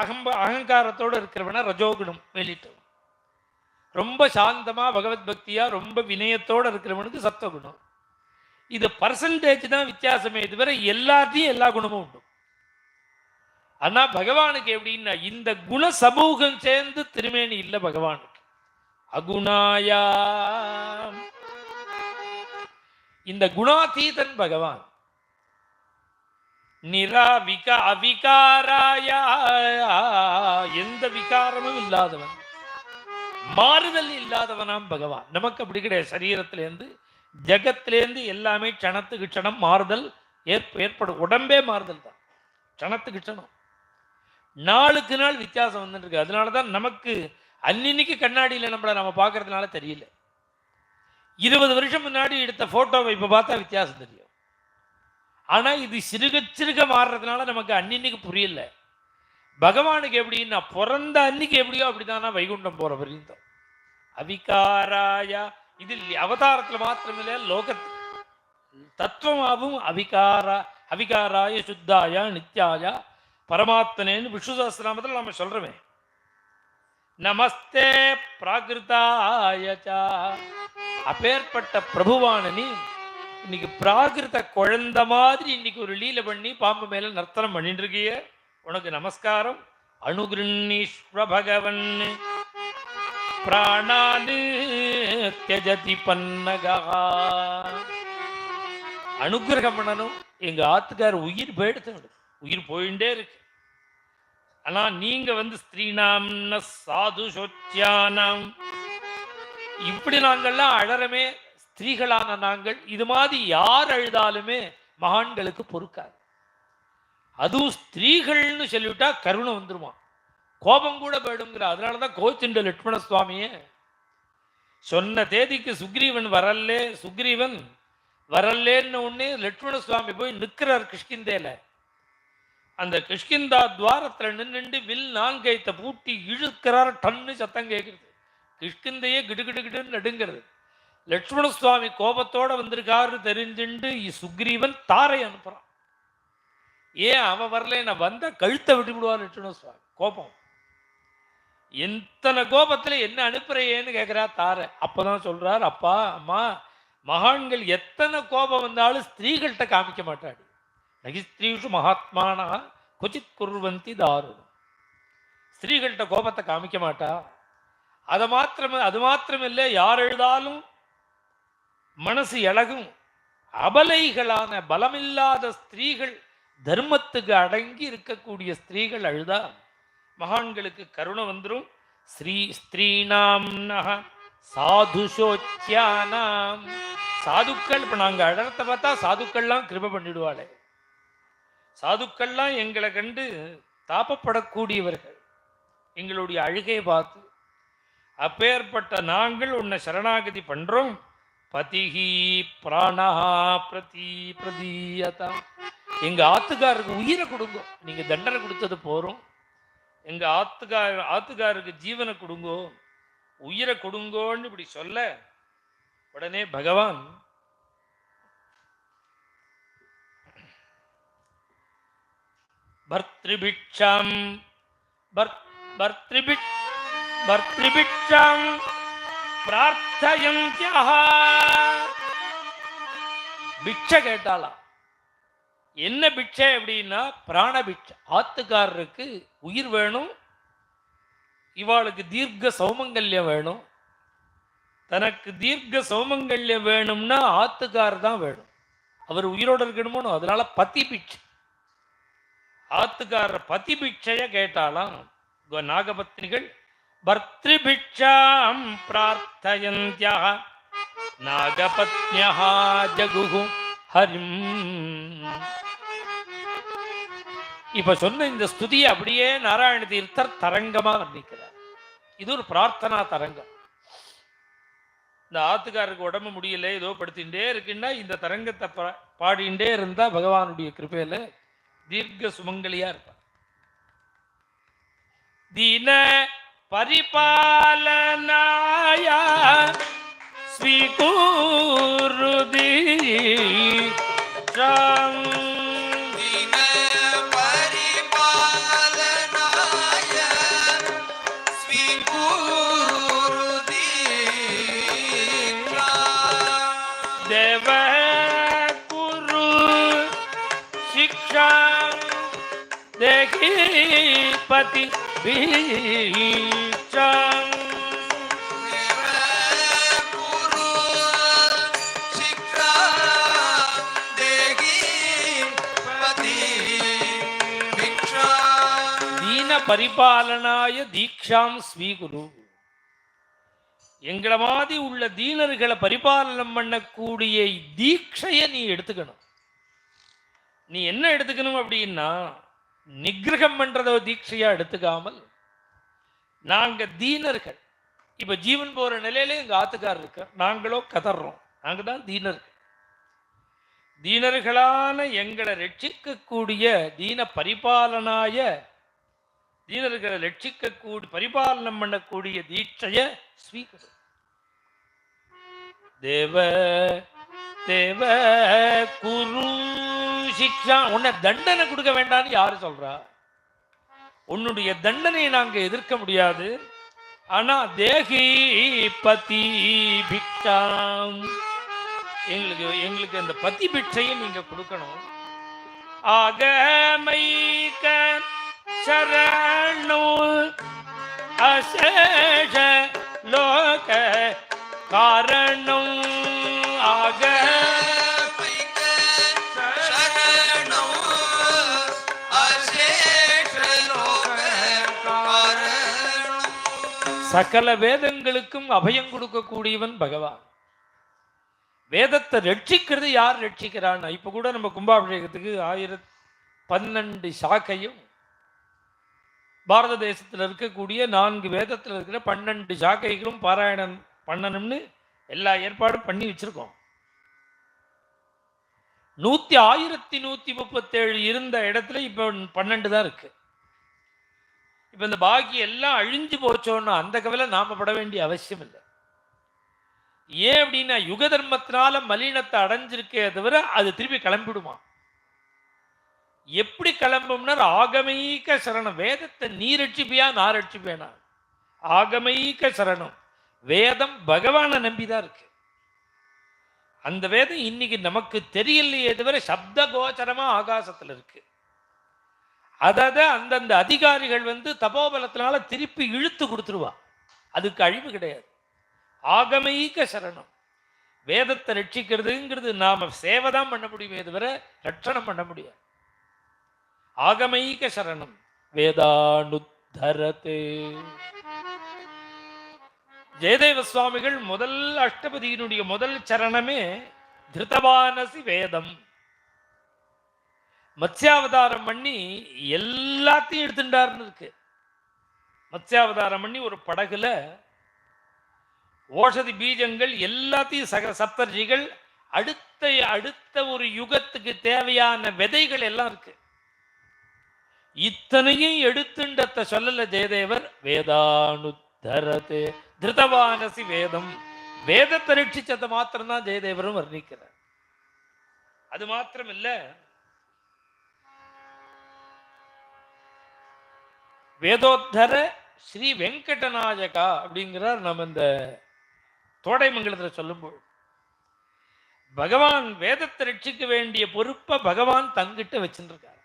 அகங்காரத்தோடு இருக்கிறவனா ரஜோகுணம் மேலிட்டவன். ரொம்ப சாந்தமா பகவத் பக்தியா ரொம்ப வினயத்தோடு இருக்கிறவனுக்கு சத்துவகுணம். இது பர்சன்டேஜ் தான் வித்தியாசமே தவிர எல்லாத்தையும் எல்லா குணமும் உண்டு. ஆனா பகவானுக்கு எப்படின்னா இந்த குண சமூகம் சேர்ந்து திருமேனி இல்லை பகவானுக்கு. அகுணாயா இந்த குணாதீதன் பகவான். நிராவிகா அவிகாராய எந்த விகாரமும் இல்லாதவன், மாறுதல் இல்லாதவனாம் பகவான். நமக்கு அப்படி கிடையாது. சரீரத்திலேருந்து ஜகத்திலேருந்து எல்லாமே க்ஷணத்துக்கு க்ஷணம் மாறுதல் ஏற்படும். உடம்பே மாறுதல் தான், க்ஷணத்துக்கு க்ஷணம், நாளுக்கு நாள் வித்தியாசம் வந்துட்டு இருக்கு. அதனாலதான் நமக்கு அன்னிக்கு கண்ணாடியில் நம்மளை நம்ம பார்க்கறதுனால தெரியல. 20 வருஷம் முன்னாடி எடுத்த போட்டோவை இப்ப பார்த்தா வித்தியாசம் தெரியும். ஆனா இது சிறுக சிறுக மாறுறதுனால நமக்கு அன்னிக்கு புரியல. பகவானுக்கு எப்படின்னா பிறந்த அன்னைக்கு எப்படியோ அப்படித்தானா வைகுண்டம் போற வரையும். அவிகாராயா இது அவதாரத்துல மாத்திரமில்ல, லோகத்து தத்துவமாகவும் அவிகாராய சுத்தாயா நித்யாயா பரமாத்மனேன்னு விஷ்ணு சஹஸ்ரநாமத்தில் நம்ம சொல்றோமே. நமஸ்தே பிராகிருதாயச்சா. அப்பேற்பட்ட பிரபுவானனி இன்னைக்கு பிராகிருத குழந்தை மாதிரி இன்னைக்கு ஒரு லீல பண்ணி பாம்பு மேல நர்த்தனம் பண்ணிட்டு இருக்கிய, உனக்கு நமஸ்காரம். அனுகிருண்ணீஸ்வர பகவன் பிராணானு த்யஜதி பன்னகா. அனுகிரகம் பண்ணணும். எங்க ஆத்துக்கார் உயிர் போயிடுத்து, உயிர் போயிட்டே இருக்கு. ஆனா நீங்க ஸ்திரீனாம் சாது சொத்தியானாம் இப்படி நாங்கள்லாம் அழறமே. ஸ்திரீகளான நாங்கள் இது மாதிரி யார் அழுதாலுமே மகான்களுக்கு பொறுக்காது. அதுவும் ஸ்திரீகள்னு சொல்லிவிட்டா கருணை வந்துருமா, கோபம் கூட போயிடுங்கிற. அதனாலதான் கோச்சிண்ட லட்சுமண சுவாமியே சொன்ன தேதிக்கு சுக்ரீவன் வரல்லேன்னு உடனே லட்சுமண சுவாமி போய் நிற்கிறார் கிஷ்கிந்தேல. அந்த கிஷ்கிந்தா துவாரத்தில் நின்று வில் நான்கைத்த பூட்டி இழுக்கிறார். டன்னு சத்தம் கேட்குறது. கிஷ்கிந்தையே கிடுகிடுகிடுன்னு நடுங்கிறது. லட்சுமண சுவாமி கோபத்தோட வந்திருக்காரு தெரிஞ்சுண்டு சுக்ரீவன் தாரை அனுப்புறான். ஏன் அவன் வரல, நான் வந்த கழுத்தை விட்டு விடுவார் லட்சுமண சுவாமி. கோபம் எத்தனை கோபத்துல என்ன அனுப்புறையேன்னு கேட்கிறா தாரை. அப்பதான் சொல்றார், அப்பா அம்மா மகான்கள் எத்தனை கோபம் வந்தாலும் ஸ்திரீகள்கிட்ட காமிக்க மாட்டாடு. நகி ஸ்திரீஷு மகாத்மானா கொச்சித் குர்வந்தி தாருணம். ஸ்திரீகள்கிட்ட கோபத்தை காமிக்க மாட்டா. அது மாத்திரமில்லை, யார் எழுதாலும் மனசு இழகும். அபலைகளான பலமில்லாத ஸ்திரீகள், தர்மத்துக்கு அடங்கி இருக்கக்கூடிய ஸ்திரீகள் அழுதா மகான்களுக்கு கருணை வந்துடும். ஸ்ரீநாம் சாதுஷோச்சியானாம். சாதுக்கள் இப்ப நாங்க அழகத்தை பார்த்தா சாதுக்கள்லாம் கிருபை பண்ணிடுவாளே. சாதுக்கள்லாம் எங்களை கண்டு தாபப்படக்கூடியவர்கள். எங்களுடைய அழுகையை பார்த்து அப்பேற்பட்ட நாங்கள் உன்னை சரணாகதி பண்றோம். பதிஹி பிராணா பிரதீயதா. எங்க ஆத்துக்காருக்கு உயிரை கொடுங்க. நீங்க தண்டனை கொடுத்தது போறோம். எங்க ஆத்துக்காருக்கு ஜீவனை கொடுங்கோ, உயிரை கொடுங்கோன்னு இப்படி சொல்ல உடனே பகவான் பர்த்ரிபிட்சம் பிரார்த்தயந்த்யஹ. பிட்சை கேட்டாலாம். என்ன பிட்சை அப்படின்னா பிராண பிட்சை. ஆத்துக்காரருக்கு உயிர் வேணும், இவாளுக்கு தீர்க்க சௌமங்கல்யம் வேணும். தனக்கு தீர்க்க சௌமங்கல்யம் வேணும்னா ஆத்துக்கார் தான் வேணும், அவர் உயிரோடு இருக்கணுமோ. அதனால பதி பிட்சை. ஆத்துக்காரர் பதி பிட்சைய கேட்டாலாம் நாகபத்னிகள். பர்த்ரிபிட்சாம் பிரார்த்தயந்த்யஹ நாகபத்ன்யஹ ஜகுஹு ஹரிம். இப்ப சொன்ன இந்த ஸ்துதியை அப்படியே நாராயண தீர்த்தர் தரங்கமா வர்ணிக்கிறார். இது ஒரு பிரார்த்தனா தரங்கம். இந்த ஆத்துக்காரருக்கு உடம்பு முடியல, ஏதோ படுத்திகிட்டே இருக்குன்னா இந்த தரங்கத்தை பாடிண்டே இருந்தா பகவானுடைய கிருபையில தீர்க்க சுமங்கலியா இருப்பார். தீன பரிபாலனாய ஸ்வீகுரு தீட்சாம். पति दीन परिपालनाय दीक्षाम स्वीकुरु. எங்களை மாதிரி உள்ள தீனர்களை பரிபாலனம் பண்ணக்கூடிய தீட்சையை நீ எடுத்துக்கணும். நீ என்ன எடுத்துக்கணும் அப்படின்னா, நிகிரகம் பண்றத தீட்சையா எடுத்துக்காமல், நாங்க தீனர்கள். இப்ப ஜீவன் போற நிலையில எங்க ஆத்துக்காரர் இருக்க, நாங்களோ கதறோம். நாங்க தான் தீனர்கள். தீனர்களான எங்களை ரட்சிக்கக்கூடிய தீன பரிபாலனாய, தீனர்களை ரட்சிக்கக்கூடிய பரிபாலனம் பண்ணக்கூடிய தீட்சைய ஸ்வீகரி. தேவ தேவ குரு சிக்ஷா. உன்னை தண்டனை கொடுக்க வேண்டாம்னு யாரு சொல்றா? உன்னுடைய தண்டனையை நாங்க எதிர்க்க முடியாது. ஆனா தேகி பதி பிக்ஷாம், எங்களுக்கு அந்த பதி பிட்சையை நீங்க கொடுக்கணும். ஆகமைக சரணோ அசேஷ லோக காரணம். ஆக சகல வேதங்களுக்கும் அபயம் கொடுக்கக்கூடியவன் பகவான். வேதத்தை ரட்சிக்கிறது யார் ரட்சிக்கிறான்? இப்ப கூட நம்ம கும்பாபிஷேகத்துக்கு 1012 சாக்கையும், பாரத தேசத்தில் இருக்கக்கூடிய 4 வேதத்தில் இருக்கிற 12 சாக்கைகளும் பாராயணம் பண்ணணும்னு எல்லா ஏற்பாடும் பண்ணி வச்சிருக்கோம். 1137 இருந்த இடத்துல இப்ப 12 தான் இருக்கு. இப்ப இந்த பாக்கி எல்லாம் அழிஞ்சு போச்சோன்னா அந்த கவலை நாம பட வேண்டிய அவசியம் இல்லை. ஏன் அப்படின்னா, யுக தர்மத்தினால மலினத்தை அடைஞ்சிருக்கே தவிர அது திருப்பி கிளம்பிடுமா? எப்படி கிளம்பும்னா, ஆகமைக்க சரணம். வேதத்தை நீ ரட்சிப்பியா நான் ரட்சிப்பேனா? ஆகமைக்க சரணம். வேதம் பகவானை நம்பிதான் இருக்கு. அந்த வேதம் இன்னைக்கு நமக்கு தெரியலையே தவிர சப்த கோச்சரமா ஆகாசத்துல இருக்கு. அதாவது அந்தந்த அதிகாரிகள் தபோபலத்தினால திருப்பி இழுத்து கொடுத்துருவா. அதுக்கு அழிவு கிடையாது. ஆகமைக்க சரணம். வேதத்தை ரட்சிக்கிறதுங்கிறது நாம சேவைதான் பண்ண முடியுமே தவிர ரட்சணம் பண்ண முடியாது. ஆகமைக்க சரணம் வேதானுத்தரதே. ஜெயதேவ சுவாமிகள் முதல் அஷ்டபதியினுடைய முதல் சரணமே திருதவானசி வேதம். மத்ஸ்யாவதாரம் பண்ணி எல்லாத்தையும் எடுத்துட்டார்னு இருக்கு. மத்ஸ்யாவதாரம் பண்ணி ஒரு படகுல ஓஷதி பீஜங்கள் எல்லாத்தையும் சப்தர்ஷிகள் அடுத்த ஒரு யுகத்துக்கு தேவையான விதைகள் எல்லாம் இருக்கு. இத்தனையும் எடுத்துண்டத்தை சொல்லல ஜெயதேவர். வேதானுத்தரதே திருதவானசி வேதம். வேதத்தை ரட்சிச்சதை மாத்திரம்தான் ஜெயதேவரும் வர்ணிக்கிறார். அது மாத்திரம் இல்ல, வேதோத்தர ஸ்ரீ வெங்கடநாயகா அப்படிங்கிறார். நம்ம இந்த தோடைமங்கலத்தில் சொல்லும்போது பகவான் வேதத்தை ரட்சிக்க வேண்டிய பொறுப்பை பகவான் தங்கிட்ட வச்சுருக்கார்.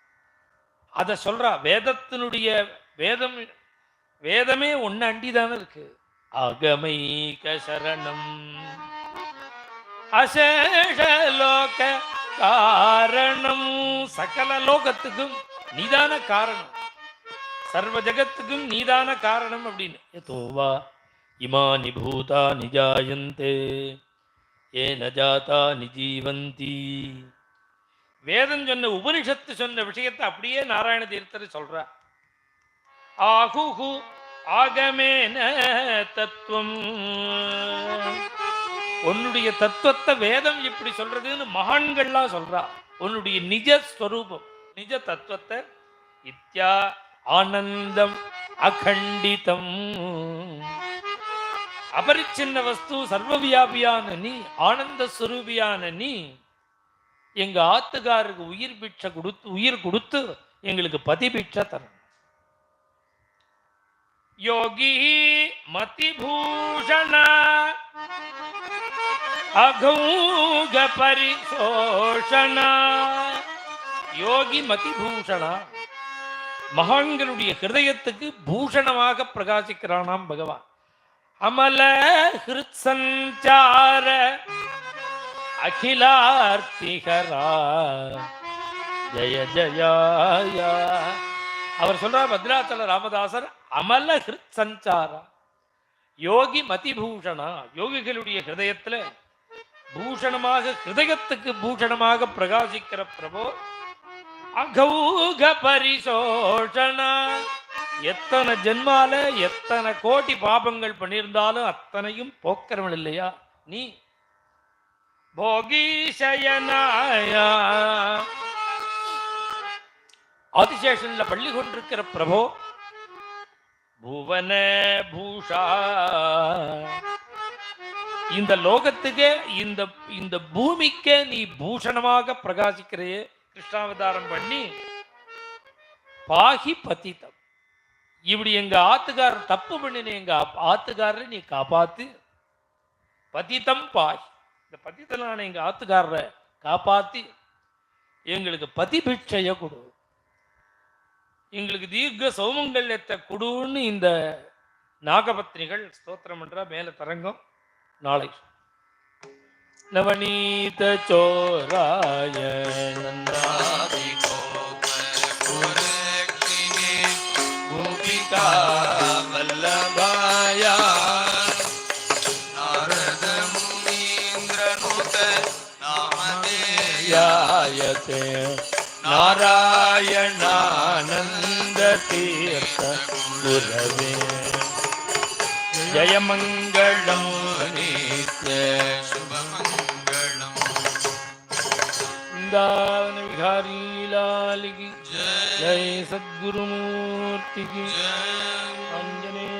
அதை சொல்றா. வேதத்தினுடைய வேதமே ஒன்னு அண்டிதானே இருக்கு. அகமைக சரணம் அசேஷ லோக காரணம். சகல லோகத்துக்கும் நீதான காரணம், சர்வ ஜகத்துக்கும் நீதான காரணம் அப்படின்னு. யதோவா இமானி பூதா நிஜாயந்தே ஏன ஜாதா நிஜீவந்தி வேதம் சொன்ன உபனிஷத்து சொன்ன விஷயத்தை அப்படியே நாராயண தீர்த்தர் சொல்றார். ஆகுஹு ஆகமேன தத்துவம். உன்னுடைய தத்துவத்தை வேதம் இப்படி சொல்றதுன்னு மகான்கள்லாம் சொல்றா. உன்னுடைய நிஜ ஸ்வரூபம் நிஜ தத்துவத்தை இத்யா ஆனந்தம் அகண்டிதம். அபரிச்சின்ன வஸ்து சர்வவியாபியான நீ, ஆனந்த ஸ்வரூபியான நீ எங்க ஆத்துக்காருக்கு உயிர் பிட்சை கொடுத்து உயிர் கொடுத்து எங்களுக்கு பதி பிட்சை தரணும். யோகி மதிபூஷண அகௌக பரிசோஷண. யோகி மதிபூஷணா, மகான்களுடைய ஹிருதயத்துக்கு பூஷணமாக பிரகாசிக்கிறானாம் பகவான். அமல ஹிருத் சஞ்சார அகிலார்த்திகரா ஜய ஜயாய. அவர் சொல்றார் பத்ராச்சல ராமதாசர், அமல ஹிருத் சஞ்சாரா யோகி மதிபூஷணா. யோகிகளுடைய ஹிருதயத்துல பூஷணமாக, ஹிருதயத்துக்கு பூஷணமாக பிரகாசிக்கிற பிரபு. அகௌக பரிசோஷணா, எத்தனை ஜென்மால எத்தனை கோடி பாபங்கள் பண்ணியிருந்தாலும் அத்தனையும் போக்கிறவன் இல்லையா நீ. போகீஷயனாயா, ஆதிசேஷன்ல பள்ளி கொண்டிருக்கிற பிரபோ. புவன பூஷா, இந்த லோகத்துக்கே இந்த இந்த பூமிக்கே நீ பூஷணமாக பிரகாசிக்கிறையே. கிருஷ்ணாவதாரம் பண்ணி பாகி பதிதம். இப்படி எங்க ஆத்துக்காரர் தப்பு பண்ணின எங்க ஆத்துக்காரரை நீ காப்பாத்து. பதிதம் பாகி, இந்த பதித்தலான எங்க ஆத்துக்காரரை காப்பாத்தி எங்களுக்கு பதிபிட்சைய கொடு, எங்களுக்கு தீர்க்க சௌமங்கல்யத்தை கொடுன்னு இந்த நாகபத்னிகள் ஸ்தோத்திரம் என்ற மேல தரங்கம். நாளை நவநீத சோராய நந்தாதி கோபிகா வல்லபாய நாரத முனீந்திரனுத நாமதேயாயதே நாராயணானந்த தீர்த்த குரவே. ஜயமங்களம் நித்ய சுபமங்களம். वृंदावन विहारी लाल की जय, सद्गुरुमूर्ति की जय, आंजनेय